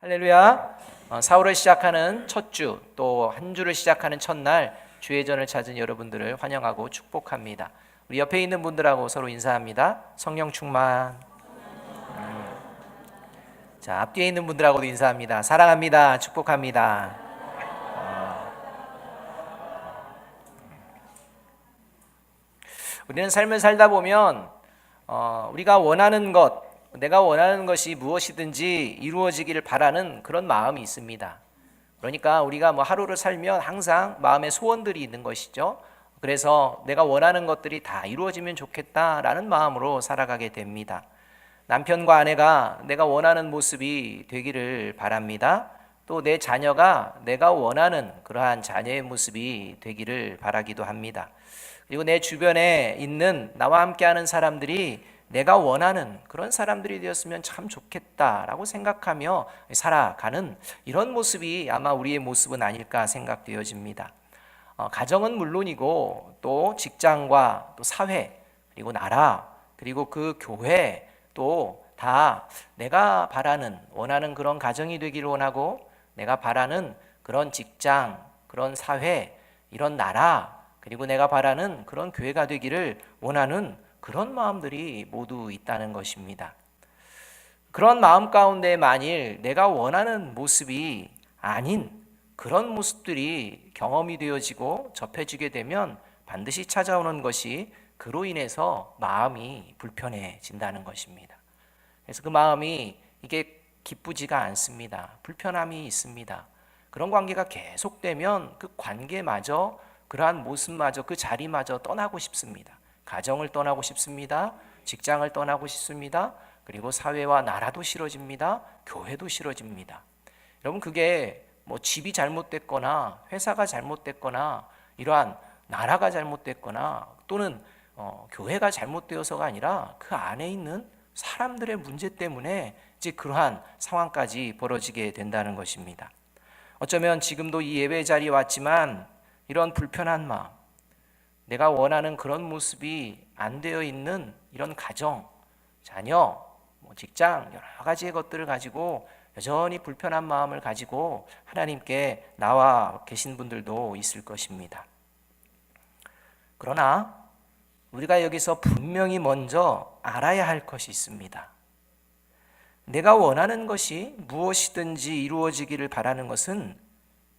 할렐루야. 4월을 시작하는 첫 주, 또 한 주를 시작하는 첫날 주의 전을 찾은 여러분들을 환영하고 축복합니다. 우리 옆에 있는 분들하고 서로 인사합니다. 성령 충만. 자, 앞뒤에 있는 분들하고도 인사합니다. 사랑합니다. 축복합니다. 우리는 삶을 살다 보면 우리가 원하는 것, 내가 원하는 것이 무엇이든지 이루어지기를 바라는 그런 마음이 있습니다. 그러니까 우리가 하루를 살면 항상 마음에 소원들이 있는 것이죠. 그래서 내가 원하는 것들이 다 이루어지면 좋겠다라는 마음으로 살아가게 됩니다. 남편과 아내가 내가 원하는 모습이 되기를 바랍니다. 또 내 자녀가 내가 원하는 그러한 자녀의 모습이 되기를 바라기도 합니다. 그리고 내 주변에 있는 나와 함께하는 사람들이 내가 원하는 그런 사람들이 되었으면 참 좋겠다라고 생각하며 살아가는 이런 모습이 아마 우리의 모습은 아닐까 생각되어집니다. 가정은 물론이고 또 직장과 또 사회 그리고 나라 그리고 그 교회 또 다 내가 바라는 원하는 그런 가정이 되기를 원하고 내가 바라는 그런 직장 그런 사회 이런 나라 그리고 내가 바라는 그런 교회가 되기를 원하는 그런 마음들이 모두 있다는 것입니다. 그런 마음 가운데 만일 내가 원하는 모습이 아닌 그런 모습들이 경험이 되어지고 접해지게 되면 반드시 찾아오는 것이 그로 인해서 마음이 불편해진다는 것입니다. 그래서 그 마음이 이게 기쁘지가 않습니다. 불편함이 있습니다. 그런 관계가 계속되면 그 관계마저 그러한 모습마저 그 자리마저 떠나고 싶습니다. 가정을 떠나고 싶습니다. 직장을 떠나고 싶습니다. 그리고 사회와 나라도 싫어집니다. 교회도 싫어집니다. 여러분 그게 집이 잘못됐거나 회사가 잘못됐거나 이러한 나라가 잘못됐거나 또는 교회가 잘못되어서가 아니라 그 안에 있는 사람들의 문제 때문에 이제 그러한 상황까지 벌어지게 된다는 것입니다. 어쩌면 지금도 이 예배 자리에 왔지만 이런 불편한 마음, 내가 원하는 그런 모습이 안 되어 있는 이런 가정, 자녀, 직장 여러 가지의 것들을 가지고 여전히 불편한 마음을 가지고 하나님께 나와 계신 분들도 있을 것입니다. 그러나 우리가 여기서 분명히 먼저 알아야 할 것이 있습니다. 내가 원하는 것이 무엇이든지 이루어지기를 바라는 것은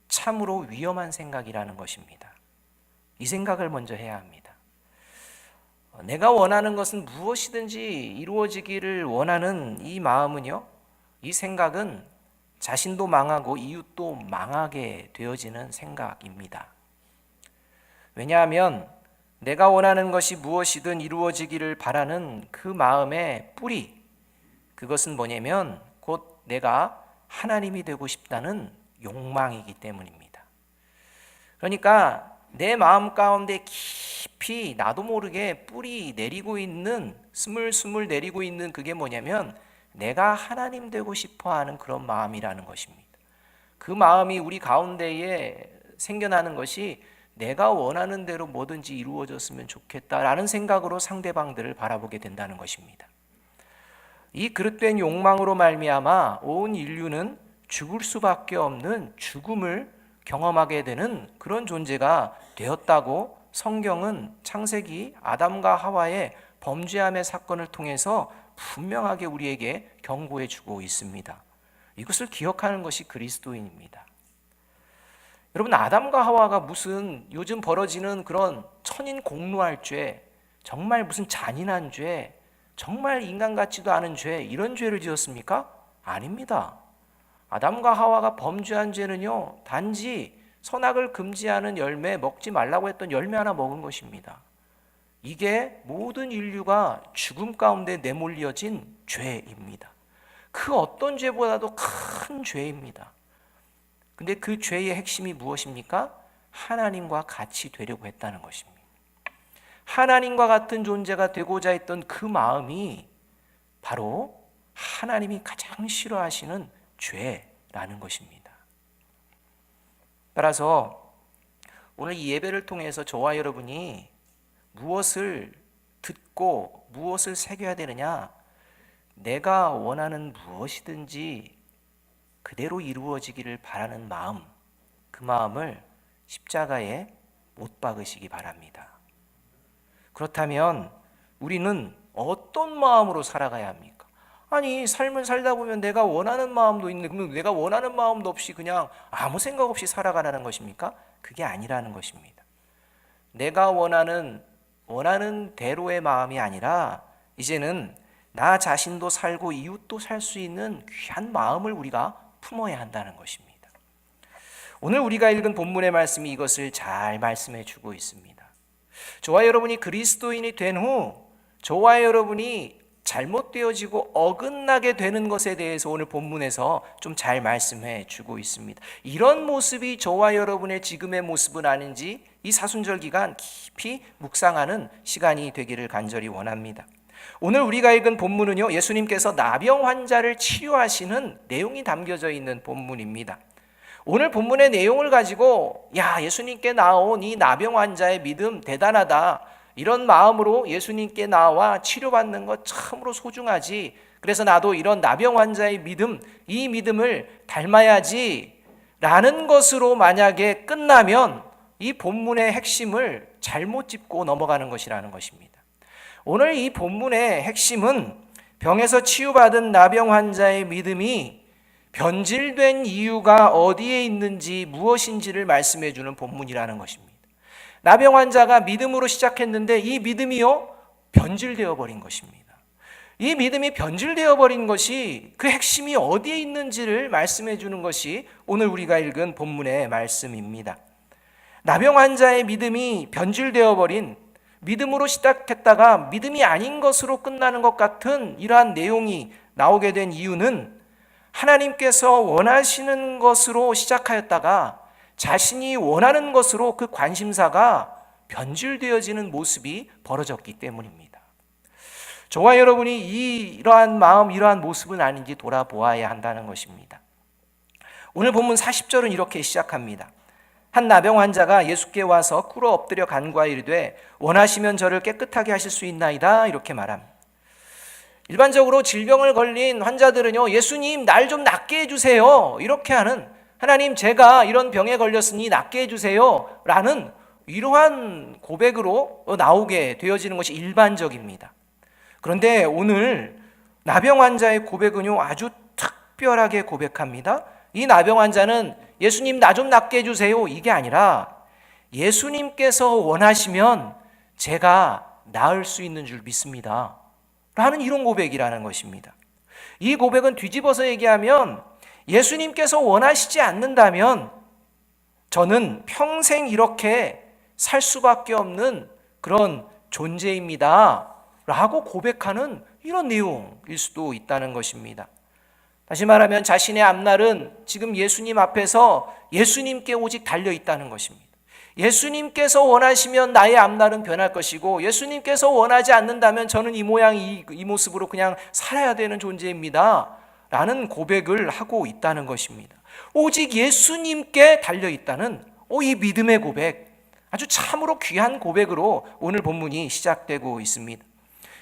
참으로 위험한 생각이라는 것입니다. 이 생각을 먼저 해야 합니다. 내가 원하는 것은 무엇이든지 이루어지기를 원하는 이 마음은요, 이 생각은 자신도 망하고 이웃도 망하게 되어지는 생각입니다. 왜냐하면 내가 원하는 것이 무엇이든 이루어지기를 바라는 그 마음의 뿌리, 그것은 뭐냐면 곧 내가 하나님이 되고 싶다는 욕망이기 때문입니다. 그러니까 내 마음 가운데 깊이 나도 모르게 뿌리 내리고 있는 스물스물 내리고 있는 그게 뭐냐면 내가 하나님 되고 싶어하는 그런 마음이라는 것입니다. 그 마음이 우리 가운데에 생겨나는 것이 내가 원하는 대로 뭐든지 이루어졌으면 좋겠다라는 생각으로 상대방들을 바라보게 된다는 것입니다. 이 그릇된 욕망으로 말미암아 온 인류는 죽을 수밖에 없는 죽음을 경험하게 되는 그런 존재가 되었다고 성경은 창세기 아담과 하와의 범죄함의 사건을 통해서 분명하게 우리에게 경고해 주고 있습니다. 이것을 기억하는 것이 그리스도인입니다. 여러분 아담과 하와가 무슨 요즘 벌어지는 그런 천인 공노할 죄, 정말 무슨 잔인한 죄, 정말 인간 같지도 않은 죄 이런 죄를 지었습니까? 아닙니다. 아담과 하와가 범죄한 죄는요 단지 선악을 금지하는 열매 먹지 말라고 했던 열매 하나 먹은 것입니다. 이게 모든 인류가 죽음 가운데 내몰려진 죄입니다. 그 어떤 죄보다도 큰 죄입니다. 근데 그 죄의 핵심이 무엇입니까? 하나님과 같이 되려고 했다는 것입니다. 하나님과 같은 존재가 되고자 했던 그 마음이 바로 하나님이 가장 싫어하시는 죄라는 것입니다. 따라서 오늘 이 예배를 통해서 저와 여러분이 무엇을 듣고 무엇을 새겨야 되느냐? 내가 원하는 무엇이든지 그대로 이루어지기를 바라는 마음, 그 마음을 십자가에 못 박으시기 바랍니다. 그렇다면 우리는 어떤 마음으로 살아가야 합니까? 아니, 삶을 살다 보면 내가 원하는 마음도 있는데 그럼 내가 원하는 마음도 없이 그냥 아무 생각 없이 살아가라는 것입니까? 그게 아니라는 것입니다. 내가 원하는 대로의 마음이 아니라 이제는 나 자신도 살고 이웃도 살 수 있는 귀한 마음을 우리가 품어야 한다는 것입니다. 오늘 우리가 읽은 본문의 말씀이 이것을 잘 말씀해 주고 있습니다. 저와 여러분이 그리스도인이 된 후 저와 여러분이 잘못되어지고 어긋나게 되는 것에 대해서 오늘 본문에서 좀 잘 말씀해 주고 있습니다. 이런 모습이 저와 여러분의 지금의 모습은 아닌지 이 사순절 기간 깊이 묵상하는 시간이 되기를 간절히 원합니다. 오늘 우리가 읽은 본문은요, 예수님께서 나병 환자를 치료하시는 내용이 담겨져 있는 본문입니다. 오늘 본문의 내용을 가지고 예수님께 나온 이 나병 환자의 믿음 대단하다, 이런 마음으로 예수님께 나와 치료받는 것 참으로 소중하지, 그래서 나도 이런 나병 환자의 믿음, 이 믿음을 닮아야지 라는 것으로 만약에 끝나면 이 본문의 핵심을 잘못 짚고 넘어가는 것이라는 것입니다. 오늘 이 본문의 핵심은 병에서 치유받은 나병 환자의 믿음이 변질된 이유가 어디에 있는지 무엇인지를 말씀해 주는 본문이라는 것입니다. 나병 환자가 믿음으로 시작했는데 이 믿음이요, 변질되어 버린 것입니다. 이 믿음이 변질되어 버린 것이 그 핵심이 어디에 있는지를 말씀해 주는 것이 오늘 우리가 읽은 본문의 말씀입니다. 나병 환자의 믿음이 변질되어 버린, 믿음으로 시작했다가 믿음이 아닌 것으로 끝나는 것 같은 이러한 내용이 나오게 된 이유는 하나님께서 원하시는 것으로 시작하였다가 자신이 원하는 것으로 그 관심사가 변질되어지는 모습이 벌어졌기 때문입니다. 저와 여러분이 이러한 마음, 이러한 모습은 아닌지 돌아보아야 한다는 것입니다. 오늘 본문 40절은 이렇게 시작합니다. 한 나병 환자가 예수께 와서 꿇어 엎드려 간구하이르되 원하시면 저를 깨끗하게 하실 수 있나이다, 이렇게 말합니다. 일반적으로 질병을 걸린 환자들은요, 예수님 날 좀 낫게 해주세요, 이렇게 하는, 하나님 제가 이런 병에 걸렸으니 낫게 해주세요 라는 이러한 고백으로 나오게 되어지는 것이 일반적입니다. 그런데 오늘 나병 환자의 고백은요, 아주 특별하게 고백합니다. 이 나병 환자는 예수님 나 좀 낫게 해주세요 이게 아니라 예수님께서 원하시면 제가 나을 수 있는 줄 믿습니다 라는 이런 고백이라는 것입니다. 이 고백은 뒤집어서 얘기하면 예수님께서 원하시지 않는다면 저는 평생 이렇게 살 수밖에 없는 그런 존재입니다 라고 고백하는 이런 내용일 수도 있다는 것입니다. 다시 말하면 자신의 앞날은 지금 예수님 앞에서 예수님께 오직 달려있다는 것입니다. 예수님께서 원하시면 나의 앞날은 변할 것이고 예수님께서 원하지 않는다면 저는 이 모양 이 모습으로 그냥 살아야 되는 존재입니다 라는 고백을 하고 있다는 것입니다. 오직 예수님께 달려있다는 이 믿음의 고백, 아주 참으로 귀한 고백으로 오늘 본문이 시작되고 있습니다.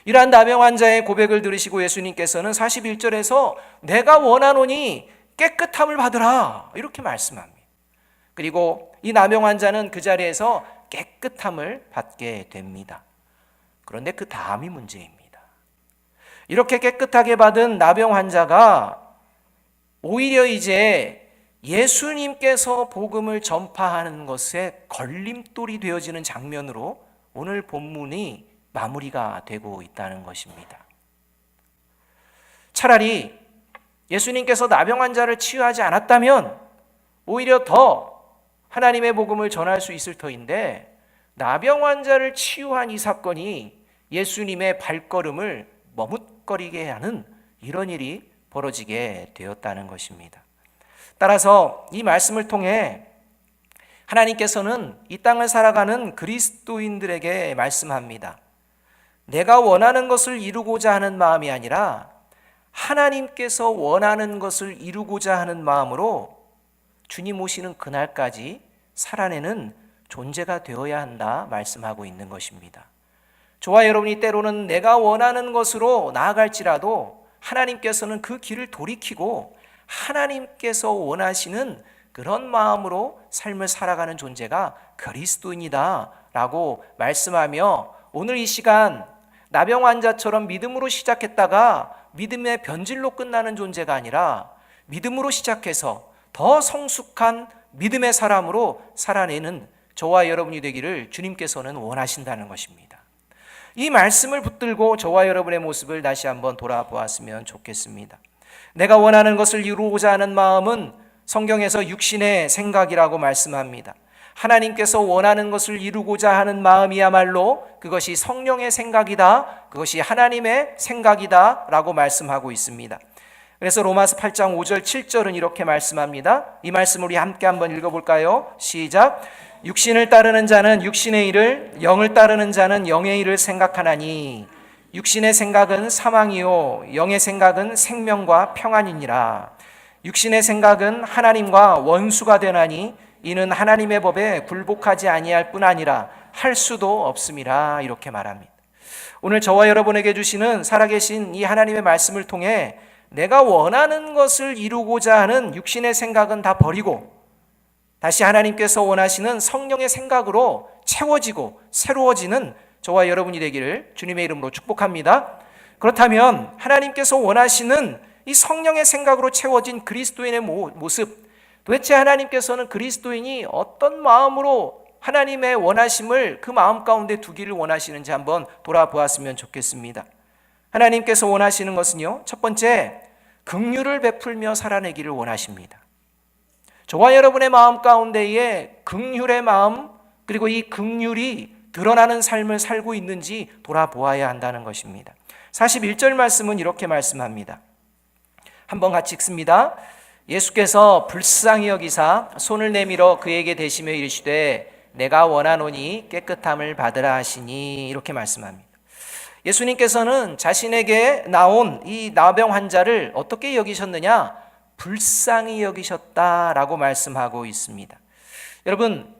이러한 나병 환자의 고백을 들으시고 예수님께서는 41절에서 내가 원하노니 깨끗함을 받으라 이렇게 말씀합니다. 그리고 이 나병 환자는 그 자리에서 깨끗함을 받게 됩니다. 그런데 그 다음이 문제입니다. 이렇게 깨끗하게 받은 나병 환자가 오히려 이제 예수님께서 복음을 전파하는 것에 걸림돌이 되어지는 장면으로 오늘 본문이 마무리가 되고 있다는 것입니다. 차라리 예수님께서 나병 환자를 치유하지 않았다면 오히려 더 하나님의 복음을 전할 수 있을 터인데 나병 환자를 치유한 이 사건이 예수님의 발걸음을 머뭇거리게 하는 이런 일이 벌어지게 되었다는 것입니다. 따라서 이 말씀을 통해 하나님께서는 이 땅을 살아가는 그리스도인들에게 말씀합니다. 내가 원하는 것을 이루고자 하는 마음이 아니라 하나님께서 원하는 것을 이루고자 하는 마음으로 주님 오시는 그날까지 살아내는 존재가 되어야 한다 말씀하고 있는 것입니다. 저와 여러분이 때로는 내가 원하는 것으로 나아갈지라도 하나님께서는 그 길을 돌이키고 하나님께서 원하시는 그런 마음으로 삶을 살아가는 존재가 그리스도인이다 라고 말씀하며, 오늘 이 시간 나병 환자처럼 믿음으로 시작했다가 믿음의 변질로 끝나는 존재가 아니라 믿음으로 시작해서 더 성숙한 믿음의 사람으로 살아내는 저와 여러분이 되기를 주님께서는 원하신다는 것입니다. 이 말씀을 붙들고 저와 여러분의 모습을 다시 한번 돌아보았으면 좋겠습니다. 내가 원하는 것을 이루고자 하는 마음은 성경에서 육신의 생각이라고 말씀합니다. 하나님께서 원하는 것을 이루고자 하는 마음이야말로 그것이 성령의 생각이다, 그것이 하나님의 생각이다 라고 말씀하고 있습니다. 그래서 로마서 8장 5절 7절은 이렇게 말씀합니다. 이 말씀 우리 함께 한번 읽어볼까요? 시작. 육신을 따르는 자는 육신의 일을, 영을 따르는 자는 영의 일을 생각하나니 육신의 생각은 사망이요 영의 생각은 생명과 평안이니라. 육신의 생각은 하나님과 원수가 되나니 이는 하나님의 법에 굴복하지 아니할 뿐 아니라 할 수도 없음이라. 이렇게 말합니다. 오늘 저와 여러분에게 주시는 살아계신 이 하나님의 말씀을 통해 내가 원하는 것을 이루고자 하는 육신의 생각은 다 버리고 다시 하나님께서 원하시는 성령의 생각으로 채워지고 새로워지는 저와 여러분이 되기를 주님의 이름으로 축복합니다. 그렇다면 하나님께서 원하시는 이 성령의 생각으로 채워진 그리스도인의 모습, 도대체 하나님께서는 그리스도인이 어떤 마음으로 하나님의 원하심을 그 마음 가운데 두기를 원하시는지 한번 돌아보았으면 좋겠습니다. 하나님께서 원하시는 것은요, 첫 번째, 긍휼을 베풀며 살아내기를 원하십니다. 저와 여러분의 마음 가운데에 긍휼의 마음, 그리고 이 긍휼이 드러나는 삶을 살고 있는지 돌아보아야 한다는 것입니다. 41절 말씀은 이렇게 말씀합니다. 한번 같이 읽습니다. 예수께서 불쌍히 여기사 손을 내밀어 그에게 대시며 이르시되 내가 원하노니 깨끗함을 받으라 하시니. 이렇게 말씀합니다. 예수님께서는 자신에게 나온 이 나병 환자를 어떻게 여기셨느냐? 불쌍히 여기셨다라고 말씀하고 있습니다. 여러분,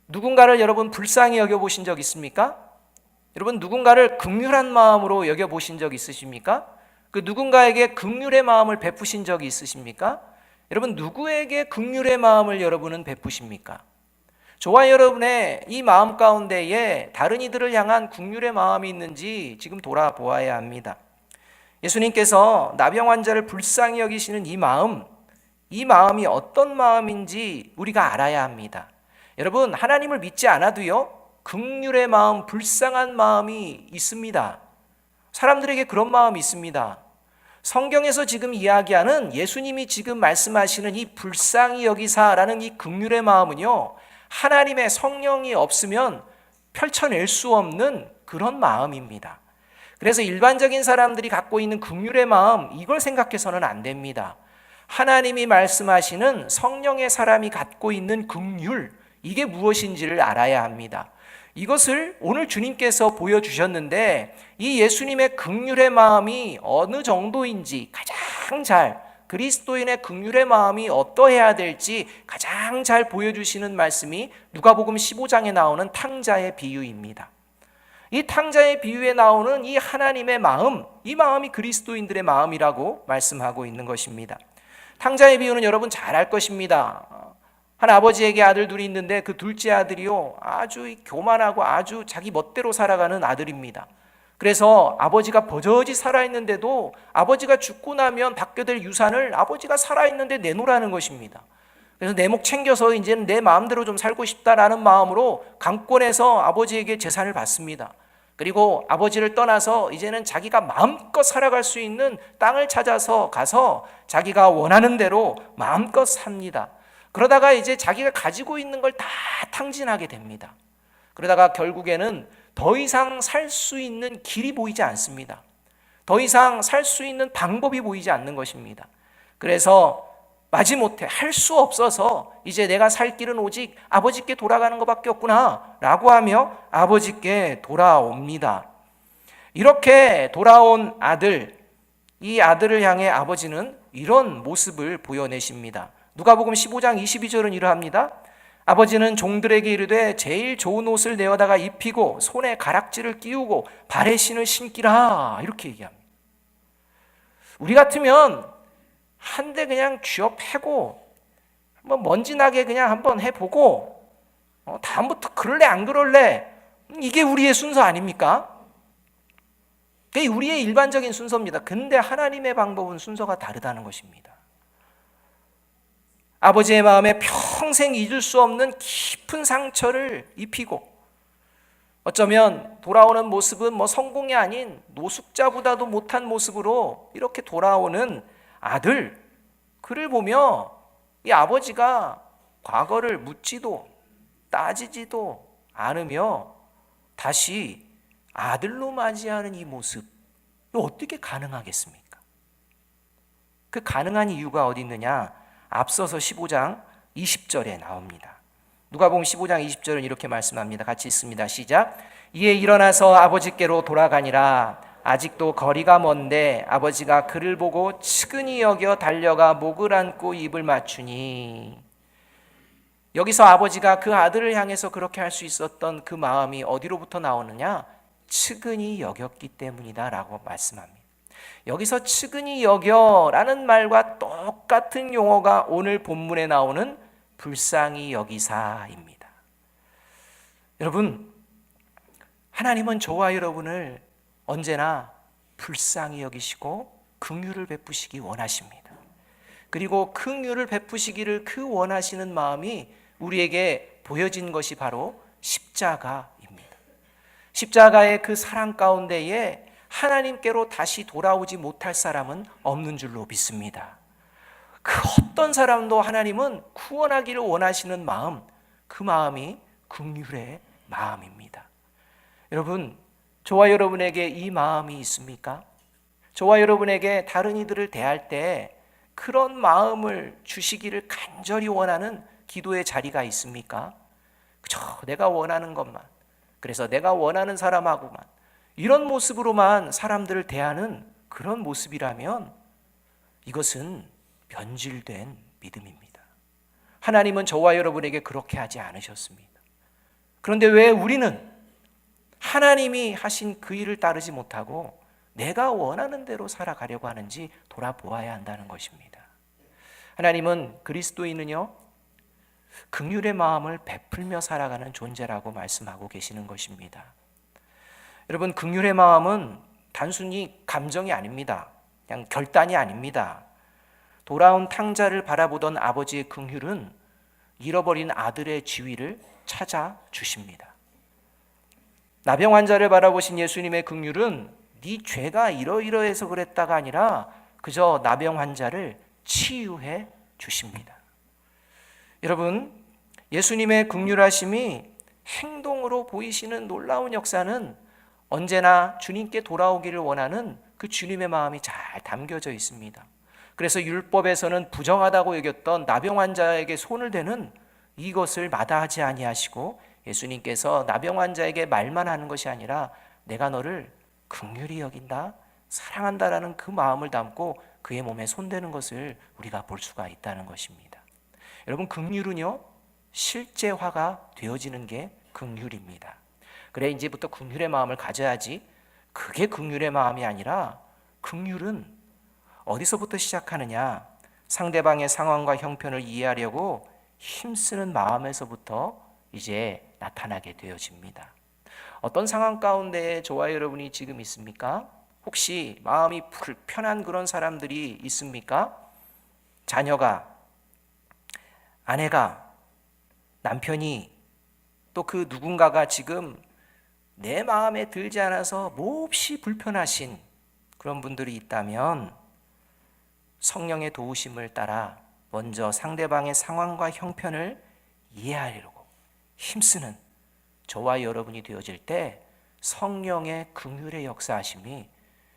누군가를 여러분 불쌍히 여겨보신 적 있습니까? 여러분, 누군가를 긍휼한 마음으로 여겨보신 적 있으십니까? 그 누군가에게 긍휼의 마음을 베푸신 적이 있으십니까? 여러분, 누구에게 긍휼의 마음을 여러분은 베푸십니까? 저와 여러분의 이 마음 가운데에 다른 이들을 향한 긍휼의 마음이 있는지 지금 돌아보아야 합니다. 예수님께서 나병 환자를 불쌍히 여기시는 이 마음이 어떤 마음인지 우리가 알아야 합니다. 여러분, 하나님을 믿지 않아도요, 긍휼의 마음, 불쌍한 마음이 있습니다. 사람들에게 그런 마음이 있습니다. 성경에서 지금 이야기하는 예수님이 지금 말씀하시는 이 불쌍히 여기사라는 이 긍휼의 마음은요, 하나님의 성령이 없으면 펼쳐낼 수 없는 그런 마음입니다. 그래서 일반적인 사람들이 갖고 있는 긍휼의 마음, 이걸 생각해서는 안 됩니다. 하나님이 말씀하시는 성령의 사람이 갖고 있는 긍휼, 이게 무엇인지를 알아야 합니다. 이것을 오늘 주님께서 보여주셨는데 이 예수님의 긍휼의 마음이 어느 정도인지 가장 잘, 그리스도인의 긍휼의 마음이 어떠해야 될지 가장 잘 보여주시는 말씀이 누가복음 15장에 나오는 탕자의 비유입니다. 이 탕자의 비유에 나오는 이 하나님의 마음, 이 마음이 그리스도인들의 마음이라고 말씀하고 있는 것입니다. 탕자의 비유는 여러분 잘 알 것입니다. 한 아버지에게 아들 둘이 있는데 그 둘째 아들이요, 아주 교만하고 아주 자기 멋대로 살아가는 아들입니다. 그래서 아버지가 버젓이 살아있는데도 아버지가 죽고 나면 받게 될 유산을 아버지가 살아있는데 내놓으라는 것입니다. 그래서 내 목 챙겨서 이제는 내 마음대로 좀 살고 싶다라는 마음으로 강권해서 아버지에게 재산을 받습니다. 그리고 아버지를 떠나서 이제는 자기가 마음껏 살아갈 수 있는 땅을 찾아서 가서 자기가 원하는 대로 마음껏 삽니다. 그러다가 이제 자기가 가지고 있는 걸 다 탕진하게 됩니다. 그러다가 결국에는 더 이상 살 수 있는 길이 보이지 않습니다. 더 이상 살 수 있는 방법이 보이지 않는 것입니다. 그래서 마지못해 할 수 없어서 이제 내가 살 길은 오직 아버지께 돌아가는 것밖에 없구나 라고 하며 아버지께 돌아옵니다. 이렇게 돌아온 아들, 이 아들을 향해 아버지는 이런 모습을 보여내십니다. 누가복음 15장 22절은 이러합니다. 아버지는 종들에게 이르되 제일 좋은 옷을 내어다가 입히고 손에 가락지를 끼우고 발에 신을 신기라, 이렇게 얘기합니다. 우리 같으면 한 대 그냥 쥐어 패고 한번 먼지 나게 그냥 한번 해보고 다음부터 그럴래 안 그럴래, 이게 우리의 순서 아닙니까? 그게 우리의 일반적인 순서입니다. 근데 하나님의 방법은 순서가 다르다는 것입니다. 아버지의 마음에 평생 잊을 수 없는 깊은 상처를 입히고, 어쩌면 돌아오는 모습은 성공이 아닌 노숙자보다도 못한 모습으로 이렇게 돌아오는 아들, 그를 보며 이 아버지가 과거를 묻지도 따지지도 않으며 다시 아들로 맞이하는 이 모습, 이거 어떻게 가능하겠습니까? 그 가능한 이유가 어디 있느냐? 앞서서 15장 20절에 나옵니다. 누가복음 15장 20절은 이렇게 말씀합니다. 같이 읽습니다. 시작. 이에 일어나서 아버지께로 돌아가니라. 아직도 거리가 먼데 아버지가 그를 보고 측은히 여겨 달려가 목을 안고 입을 맞추니. 여기서 아버지가 그 아들을 향해서 그렇게 할 수 있었던 그 마음이 어디로부터 나오느냐? 측은히 여겼기 때문이다 라고 말씀합니다. 여기서 측은히 여겨라는 말과 똑같은 용어가 오늘 본문에 나오는 불쌍히 여기사입니다. 여러분, 하나님은 저와 여러분을 언제나 불쌍히 여기시고 긍휼을 베푸시기 원하십니다. 그리고 긍휼을 베푸시기를 그 원하시는 마음이 우리에게 보여진 것이 바로 십자가입니다. 십자가의 그 사랑 가운데에 하나님께로 다시 돌아오지 못할 사람은 없는 줄로 믿습니다. 그 어떤 사람도 하나님은 구원하기를 원하시는 마음, 그 마음이 긍휼의 마음입니다. 여러분, 저와 여러분에게 이 마음이 있습니까? 저와 여러분에게 다른 이들을 대할 때 그런 마음을 주시기를 간절히 원하는 기도의 자리가 있습니까? 그저 내가 원하는 것만, 그래서 내가 원하는 사람하고만 이런 모습으로만 사람들을 대하는 그런 모습이라면 이것은 변질된 믿음입니다. 하나님은 저와 여러분에게 그렇게 하지 않으셨습니다. 그런데 왜 우리는 하나님이 하신 그 일을 따르지 못하고 내가 원하는 대로 살아가려고 하는지 돌아보아야 한다는 것입니다. 하나님은 그리스도인은요, 긍휼의 마음을 베풀며 살아가는 존재라고 말씀하고 계시는 것입니다. 여러분, 긍휼의 마음은 단순히 감정이 아닙니다. 그냥 결단이 아닙니다. 돌아온 탕자를 바라보던 아버지의 긍휼은 잃어버린 아들의 지위를 찾아주십니다. 나병 환자를 바라보신 예수님의 긍휼은 네 죄가 이러이러해서 그랬다가 아니라 그저 나병 환자를 치유해 주십니다. 여러분, 예수님의 긍휼하심이 행동으로 보이시는 놀라운 역사는 언제나 주님께 돌아오기를 원하는 그 주님의 마음이 잘 담겨져 있습니다. 그래서 율법에서는 부정하다고 여겼던 나병 환자에게 손을 대는 이것을 마다하지 아니하시고 예수님께서 나병 환자에게 말만 하는 것이 아니라 내가 너를 긍휼히 여긴다, 사랑한다라는 그 마음을 담고 그의 몸에 손대는 것을 우리가 볼 수가 있다는 것입니다. 여러분, 긍휼은요, 실제화가 되어지는 게 긍휼입니다. 그래, 이제부터 긍휼의 마음을 가져야지. 그게 긍휼의 마음이 아니라 긍휼은 어디서부터 시작하느냐? 상대방의 상황과 형편을 이해하려고 힘쓰는 마음에서부터 이제 나타나게 되어집니다. 어떤 상황 가운데 저와 여러분이 지금 있습니까? 혹시 마음이 불편한 그런 사람들이 있습니까? 자녀가, 아내가, 남편이, 또 그 누군가가 지금 내 마음에 들지 않아서 몹시 불편하신 그런 분들이 있다면 성령의 도우심을 따라 먼저 상대방의 상황과 형편을 이해하려고 힘쓰는 저와 여러분이 되어질 때 성령의 긍휼의 역사하심이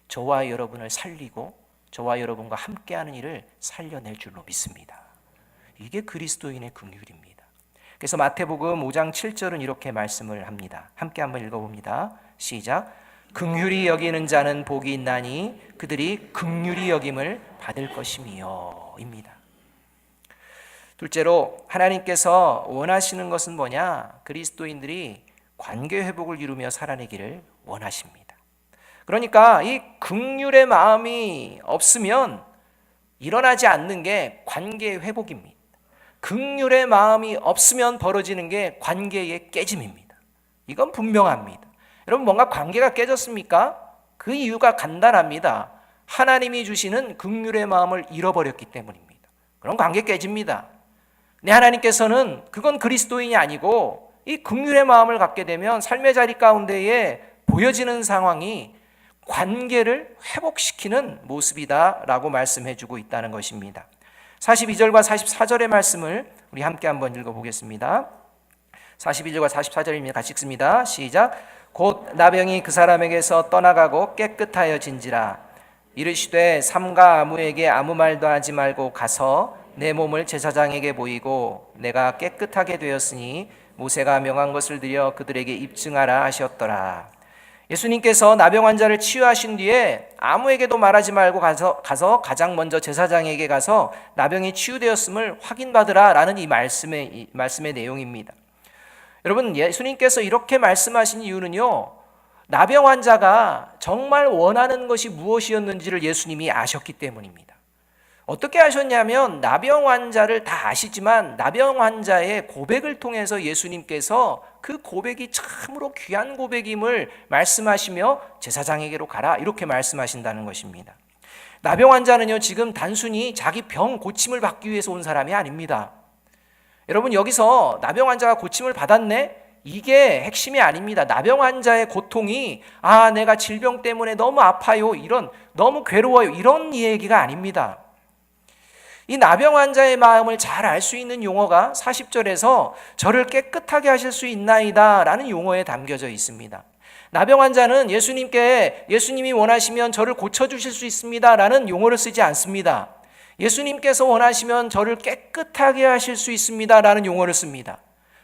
저와 여러분을 살리고 저와 여러분과 함께하는 일을 살려낼 줄로 믿습니다. 이게 그리스도인의 긍휼입니다. 그래서 마태복음 5장 7절은 이렇게 말씀을 합니다. 함께 한번 읽어봅니다. 시작. 긍휼히 여기는 자는 복이 있나니 그들이 긍휼히 여김을 받을 것이미요 입니다. 둘째로 하나님께서 원하시는 것은 뭐냐? 그리스도인들이 관계 회복을 이루며 살아내기를 원하십니다. 그러니까 이 긍휼의 마음이 없으면 일어나지 않는 게 관계의 회복입니다. 긍휼의 마음이 없으면 벌어지는 게 관계의 깨짐입니다. 이건 분명합니다. 여러분, 뭔가 관계가 깨졌습니까? 그 이유가 간단합니다. 하나님이 주시는 긍휼의 마음을 잃어버렸기 때문입니다. 그럼 관계 깨집니다. 내 하나님께서는 그건 그리스도인이 아니고 이 긍휼의 마음을 갖게 되면 삶의 자리 가운데에 보여지는 상황이 관계를 회복시키는 모습이다라고 말씀해 주고 있다는 것입니다. 42절과 44절의 말씀을 우리 함께 한번 읽어보겠습니다. 42절과 44절입니다. 같이 읽습니다. 시작. 곧 나병이 그 사람에게서 떠나가고 깨끗하여진지라. 이르시되 삼가 아무에게 아무 말도 하지 말고 가서 내 몸을 제사장에게 보이고 내가 깨끗하게 되었으니 모세가 명한 것을 드려 그들에게 입증하라 하셨더라. 예수님께서 나병 환자를 치유하신 뒤에 아무에게도 말하지 말고 가서 가장 먼저 제사장에게 가서 나병이 치유되었음을 확인받으라 라는 이 말씀의 내용입니다. 여러분, 예수님께서 이렇게 말씀하신 이유는요, 나병 환자가 정말 원하는 것이 무엇이었는지를 예수님이 아셨기 때문입니다. 어떻게 아셨냐면 나병 환자를 다 아시지만 나병 환자의 고백을 통해서 예수님께서 그 고백이 참으로 귀한 고백임을 말씀하시며 제사장에게로 가라 이렇게 말씀하신다는 것입니다. 나병 환자는요, 지금 단순히 자기 병 고침을 받기 위해서 온 사람이 아닙니다. 여러분, 여기서 나병 환자가 고침을 받았네? 이게 핵심이 아닙니다. 나병 환자의 고통이 내가 질병 때문에 너무 아파요, 이런 너무 괴로워요, 이런 얘기가 아닙니다. 이 나병 환자의 마음을 잘 알 수 있는 용어가 40절에서 저를 깨끗하게 하실 수 있나이다 라는 용어에 담겨져 있습니다. 나병 환자는 예수님이 원하시면 저를 고쳐주실 수 있습니다 라는 용어를 쓰지 않습니다. 예수님께서 원하시면 저를 깨끗하게 하실 수 있습니다 라는 용어를 씁니다.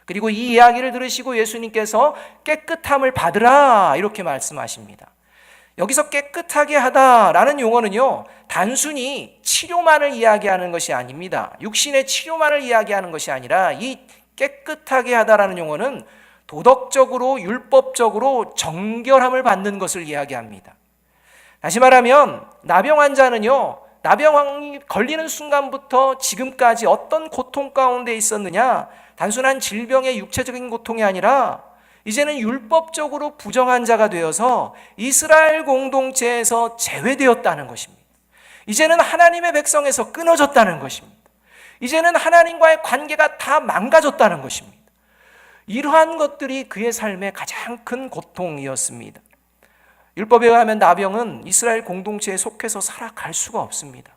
그리고 이 이야기를 들으시고 예수님께서 깨끗함을 받으라 이렇게 말씀하십니다. 여기서 깨끗하게 하다라는 용어는요, 단순히 치료만을 이야기하는 것이 아닙니다. 육신의 치료만을 이야기하는 것이 아니라 이 깨끗하게 하다라는 용어는 도덕적으로 율법적으로 정결함을 받는 것을 이야기합니다. 다시 말하면 나병 환자는요, 나병이 걸리는 순간부터 지금까지 어떤 고통 가운데 있었느냐, 단순한 질병의 육체적인 고통이 아니라 이제는 율법적으로 부정한 자가 되어서 이스라엘 공동체에서 제외되었다는 것입니다. 이제는 하나님의 백성에서 끊어졌다는 것입니다. 이제는 하나님과의 관계가 다 망가졌다는 것입니다. 이러한 것들이 그의 삶의 가장 큰 고통이었습니다. 율법에 의하면 나병은 이스라엘 공동체에 속해서 살아갈 수가 없습니다.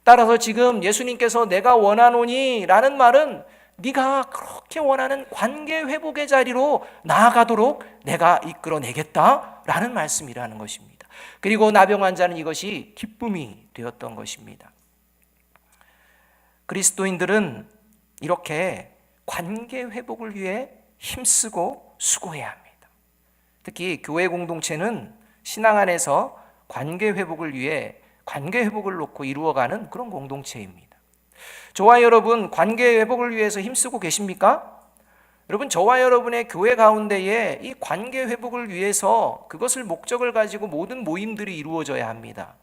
따라서 지금 예수님께서 내가 원하노니 라는 말은 네가 그렇게 원하는 관계 회복의 자리로 나아가도록 내가 이끌어내겠다라는 말씀이라는 것입니다. 그리고 나병 환자는 이것이 기쁨이 되었던 것입니다. 그리스도인들은 이렇게 관계 회복을 위해 힘쓰고 수고해야 합니다. 특히 교회 공동체는 신앙 안에서 관계 회복을 위해 관계 회복을 놓고 이루어가는 그런 공동체입니다. 저와 여러분, 관계 회복을 위해서 힘쓰고 계십니까? 여러분, 저와 여러분의 교회 가운데에 이 관계 회복을 위해서 그것을 목적을 가지고 모든 모임들이 이루어져야 합니다.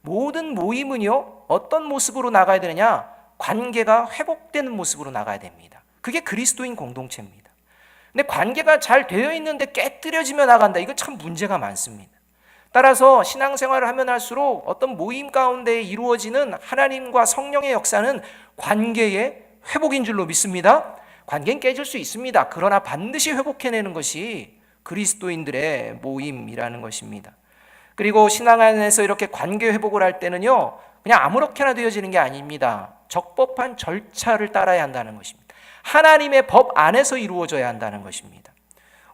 모든 모임은요, 어떤 모습으로 나가야 되느냐? 관계가 회복되는 모습으로 나가야 됩니다. 그게 그리스도인 공동체입니다. 근데 관계가 잘 되어 있는데 깨뜨려지며 나간다, 이거 참 문제가 많습니다. 따라서 신앙생활을 하면 할수록 어떤 모임 가운데 이루어지는 하나님과 성령의 역사는 관계의 회복인 줄로 믿습니다. 관계는 깨질 수 있습니다. 그러나 반드시 회복해내는 것이 그리스도인들의 모임이라는 것입니다. 그리고 신앙 안에서 이렇게 관계 회복을 할 때는요, 그냥 아무렇게나 되어지는 게 아닙니다. 적법한 절차를 따라야 한다는 것입니다. 하나님의 법 안에서 이루어져야 한다는 것입니다.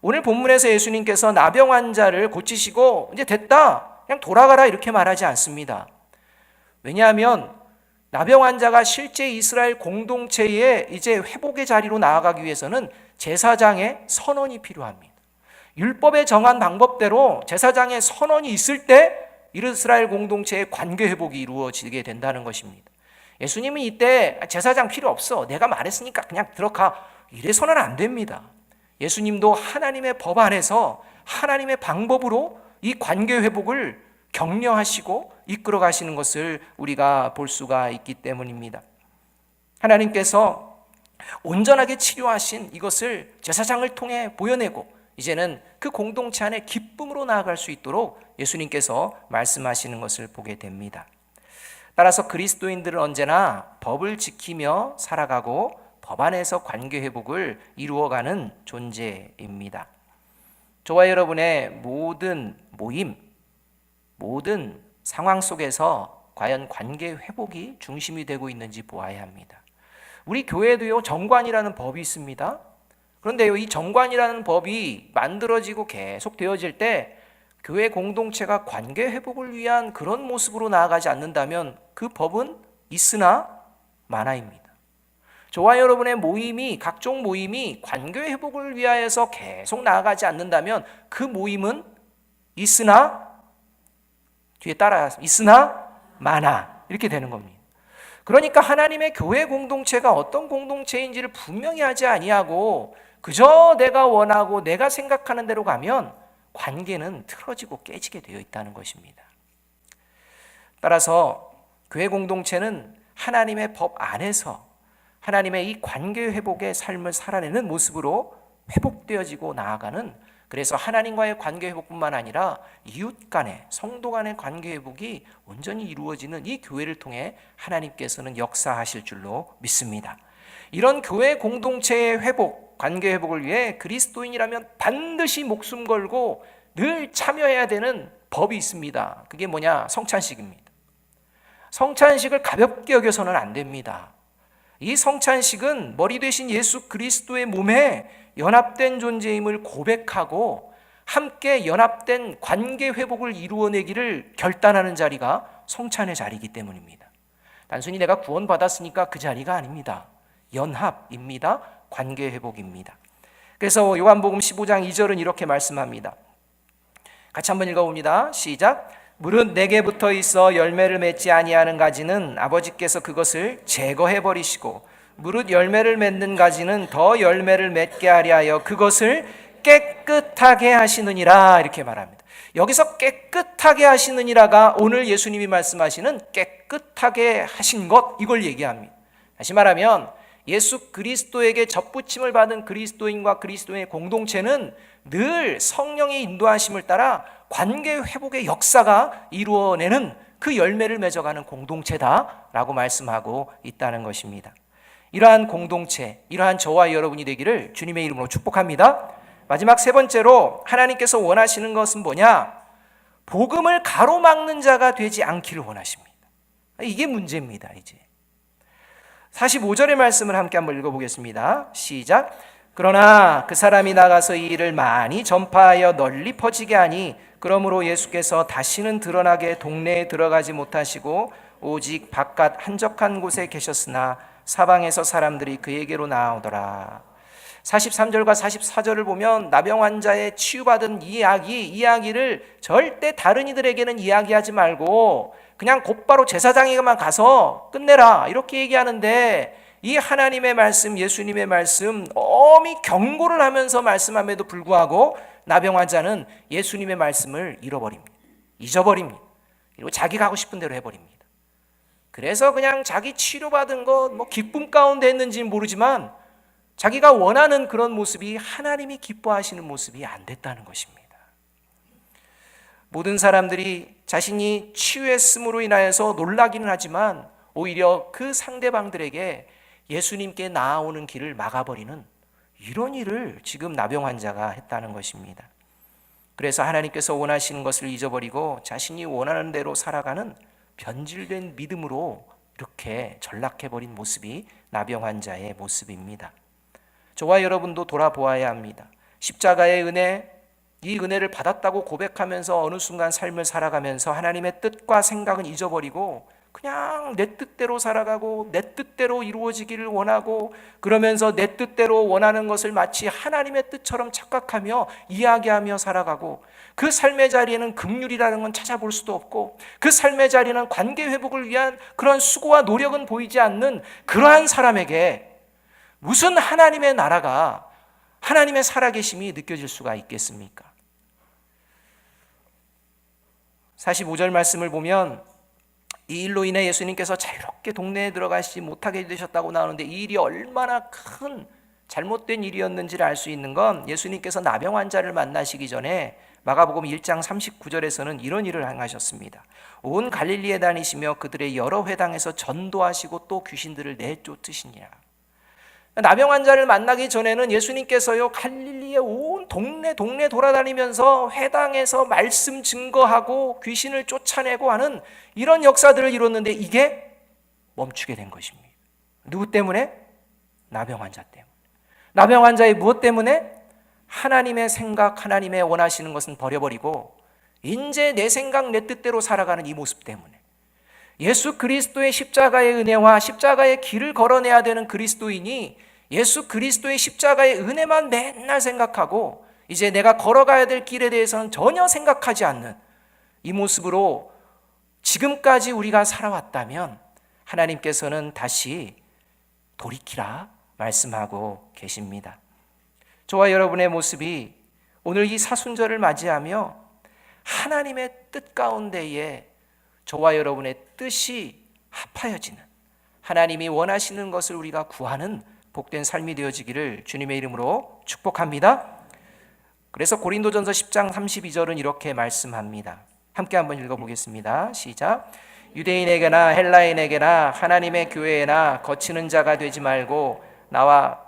오늘 본문에서 예수님께서 나병 환자를 고치시고 이제 됐다, 그냥 돌아가라 이렇게 말하지 않습니다. 왜냐하면 나병 환자가 실제 이스라엘 공동체의 이제 회복의 자리로 나아가기 위해서는 제사장의 선언이 필요합니다. 율법에 정한 방법대로 제사장의 선언이 있을 때 이스라엘 공동체의 관계 회복이 이루어지게 된다는 것입니다. 예수님이 이때 제사장 필요 없어, 내가 말했으니까 그냥 들어가, 이래서는 안 됩니다. 예수님도 하나님의 법 안에서 하나님의 방법으로 이 관계 회복을 격려하시고 이끌어 가시는 것을 우리가 볼 수가 있기 때문입니다. 하나님께서 온전하게 치료하신 이것을 제사장을 통해 보여내고 이제는 그 공동체 안에 기쁨으로 나아갈 수 있도록 예수님께서 말씀하시는 것을 보게 됩니다. 따라서 그리스도인들은 언제나 법을 지키며 살아가고 법 안에서 관계 회복을 이루어가는 존재입니다. 저와 여러분의 모든 모임, 모든 상황 속에서 과연 관계 회복이 중심이 되고 있는지 보아야 합니다. 우리 교회도요, 정관이라는 법이 있습니다. 그런데요, 이 정관이라는 법이 만들어지고 계속 되어질 때 교회 공동체가 관계 회복을 위한 그런 모습으로 나아가지 않는다면 그 법은 있으나 마나입니다. 저와 여러분의 모임이, 각종 모임이 관계 회복을 위하여서 계속 나아가지 않는다면 그 모임은 있으나, 뒤에 따라서 있으나 마나, 이렇게 되는 겁니다. 그러니까 하나님의 교회 공동체가 어떤 공동체인지를 분명히 하지 아니하고 그저 내가 원하고 내가 생각하는 대로 가면 관계는 틀어지고 깨지게 되어 있다는 것입니다. 따라서 교회 공동체는 하나님의 법 안에서 하나님의 이 관계 회복의 삶을 살아내는 모습으로 회복되어지고 나아가는, 그래서 하나님과의 관계 회복뿐만 아니라 이웃 간의, 성도 간의 관계 회복이 온전히 이루어지는 이 교회를 통해 하나님께서는 역사하실 줄로 믿습니다. 이런 교회 공동체의 회복, 관계 회복을 위해 그리스도인이라면 반드시 목숨 걸고 늘 참여해야 되는 법이 있습니다. 그게 뭐냐? 성찬식입니다. 성찬식을 가볍게 여겨서는 안 됩니다. 이 성찬식은 머리 되신 예수 그리스도의 몸에 연합된 존재임을 고백하고 함께 연합된 관계 회복을 이루어내기를 결단하는 자리가 성찬의 자리이기 때문입니다. 단순히 내가 구원받았으니까 그 자리가 아닙니다. 연합입니다. 관계 회복입니다. 그래서 요한복음 15장 2절은 이렇게 말씀합니다. 같이 한번 읽어봅니다. 시작. 무릇 내게 붙어 있어 열매를 맺지 아니하는 가지는 아버지께서 그것을 제거해 버리시고 무릇 열매를 맺는 가지는 더 열매를 맺게 하려 하여 그것을 깨끗하게 하시느니라, 이렇게 말합니다. 여기서 깨끗하게 하시느니라가 오늘 예수님이 말씀하시는 깨끗하게 하신 것, 이걸 얘기합니다. 다시 말하면 예수 그리스도에게 접붙임을 받은 그리스도인과 그리스도인의 공동체는 늘 성령의 인도하심을 따라 관계 회복의 역사가 이루어내는 그 열매를 맺어가는 공동체다라고 말씀하고 있다는 것입니다. 이러한 공동체, 이러한 저와 여러분이 되기를 주님의 이름으로 축복합니다. 마지막 세 번째로 하나님께서 원하시는 것은 뭐냐? 복음을 가로막는 자가 되지 않기를 원하십니다. 이게 문제입니다. 이제 45절의 말씀을 함께 한번 읽어보겠습니다. 시작. 그러나 그 사람이 나가서 이 일을 많이 전파하여 널리 퍼지게 하니 그러므로 예수께서 다시는 드러나게 동네에 들어가지 못하시고 오직 바깥 한적한 곳에 계셨으나 사방에서 사람들이 그에게로 나오더라. 43절과 44절을 보면 나병 환자의 치유받은 이야기를 절대 다른 이들에게는 이야기하지 말고 그냥 곧바로 제사장에게만 가서 끝내라, 이렇게 얘기하는데 이 하나님의 말씀, 예수님의 말씀 엄히 경고를 하면서 말씀함에도 불구하고 나병 환자는 예수님의 말씀을 잊어버립니다. 그리고 자기가 하고 싶은 대로 해버립니다. 그래서 그냥 자기 치료받은 것 기쁨 가운데 했는지는 모르지만 자기가 원하는 그런 모습이 하나님이 기뻐하시는 모습이 안 됐다는 것입니다. 모든 사람들이 자신이 치유했음으로 인하여서 놀라기는 하지만 오히려 그 상대방들에게 예수님께 나아오는 길을 막아버리는 이런 일을 지금 나병 환자가 했다는 것입니다. 그래서 하나님께서 원하시는 것을 잊어버리고 자신이 원하는 대로 살아가는 변질된 믿음으로 이렇게 전락해버린 모습이 나병 환자의 모습입니다. 저와 여러분도 돌아보아야 합니다. 십자가의 은혜, 이 은혜를 받았다고 고백하면서 어느 순간 삶을 살아가면서 하나님의 뜻과 생각은 잊어버리고 그냥 내 뜻대로 살아가고 내 뜻대로 이루어지기를 원하고 그러면서 내 뜻대로 원하는 것을 마치 하나님의 뜻처럼 착각하며 이야기하며 살아가고 그 삶의 자리에는 긍휼이라는 건 찾아볼 수도 없고 그 삶의 자리는 관계 회복을 위한 그런 수고와 노력은 보이지 않는 그러한 사람에게 무슨 하나님의 나라가, 하나님의 살아계심이 느껴질 수가 있겠습니까? 45절 말씀을 보면 이 일로 인해 예수님께서 자유롭게 동네에 들어가시지 못하게 되셨다고 나오는데, 이 일이 얼마나 큰 잘못된 일이었는지를 알 수 있는 건 예수님께서 나병 환자를 만나시기 전에 마가복음 1장 39절에서는 이런 일을 행하셨습니다. 온 갈릴리에 다니시며 그들의 여러 회당에서 전도하시고 또 귀신들을 내쫓으시니라. 나병 환자를 만나기 전에는 예수님께서요 갈릴리의 온 동네 돌아다니면서 회당에서 말씀 증거하고 귀신을 쫓아내고 하는 이런 역사들을 이뤘는데, 이게 멈추게 된 것입니다. 누구 때문에? 나병 환자 때문에. 나병 환자의 무엇 때문에? 하나님의 생각, 하나님의 원하시는 것은 버려버리고 이제 내 생각 내 뜻대로 살아가는 이 모습 때문에, 예수 그리스도의 십자가의 은혜와 십자가의 길을 걸어내야 되는 그리스도인이 예수 그리스도의 십자가의 은혜만 맨날 생각하고 이제 내가 걸어가야 될 길에 대해서는 전혀 생각하지 않는 이 모습으로 지금까지 우리가 살아왔다면 하나님께서는 다시 돌이키라 말씀하고 계십니다. 저와 여러분의 모습이 오늘 이 사순절을 맞이하며 하나님의 뜻 가운데에 저와 여러분의 뜻이 합하여지는, 하나님이 원하시는 것을 우리가 구하는 복된 삶이 되어지기를 주님의 이름으로 축복합니다. 그래서 고린도전서 10장 32절은 이렇게 말씀합니다. 함께 한번 읽어보겠습니다. 시작. 유대인에게나 헬라인에게나 하나님의 교회에나 거치는 자가 되지 말고 나와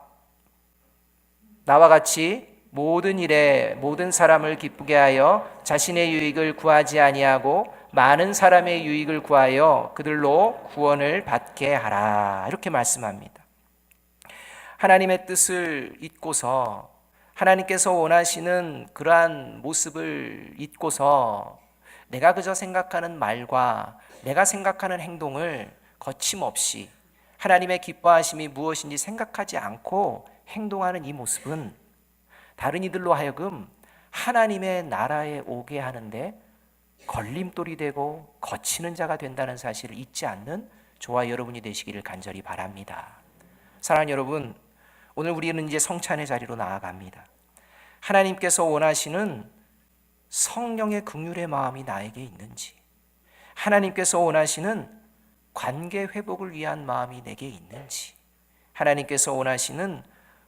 같이 모든 일에 모든 사람을 기쁘게 하여 자신의 유익을 구하지 아니하고 많은 사람의 유익을 구하여 그들로 구원을 받게 하라. 이렇게 말씀합니다. 하나님의 뜻을 잊고서, 하나님께서 원하시는 그러한 모습을 잊고서 내가 그저 생각하는 말과 내가 생각하는 행동을 거침없이 하나님의 기뻐하심이 무엇인지 생각하지 않고 행동하는 이 모습은 다른 이들로 하여금 하나님의 나라에 오게 하는데 걸림돌이 되고 거치는 자가 된다는 사실을 잊지 않는 저와 여러분이 되시기를 간절히 바랍니다. 사랑하는 여러분, 오늘 우리는 이제 성찬의 자리로 나아갑니다. 하나님께서 원하시는 성령의 긍휼의 마음이 나에게 있는지, 하나님께서 원하시는 관계 회복을 위한 마음이 내게 있는지, 하나님께서 원하시는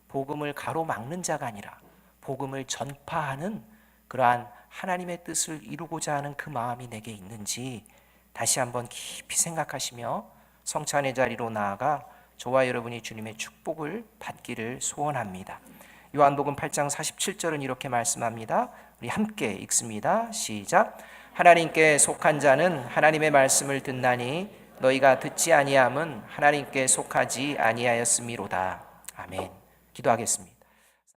복음을 가로막는 자가 아니라 복음을 전파하는 그러한 하나님의 뜻을 이루고자 하는 그 마음이 내게 있는지 다시 한번 깊이 생각하시며 성찬의 자리로 나아가 저와 여러분이 주님의 축복을 받기를 소원합니다. 요한복음 8장 47절은 이렇게 말씀합니다. 우리 함께 읽습니다. 시작. 하나님께 속한 자는 하나님의 말씀을 듣나니 너희가 듣지 아니함은 하나님께 속하지 아니하였음이로다. 아멘. 기도하겠습니다.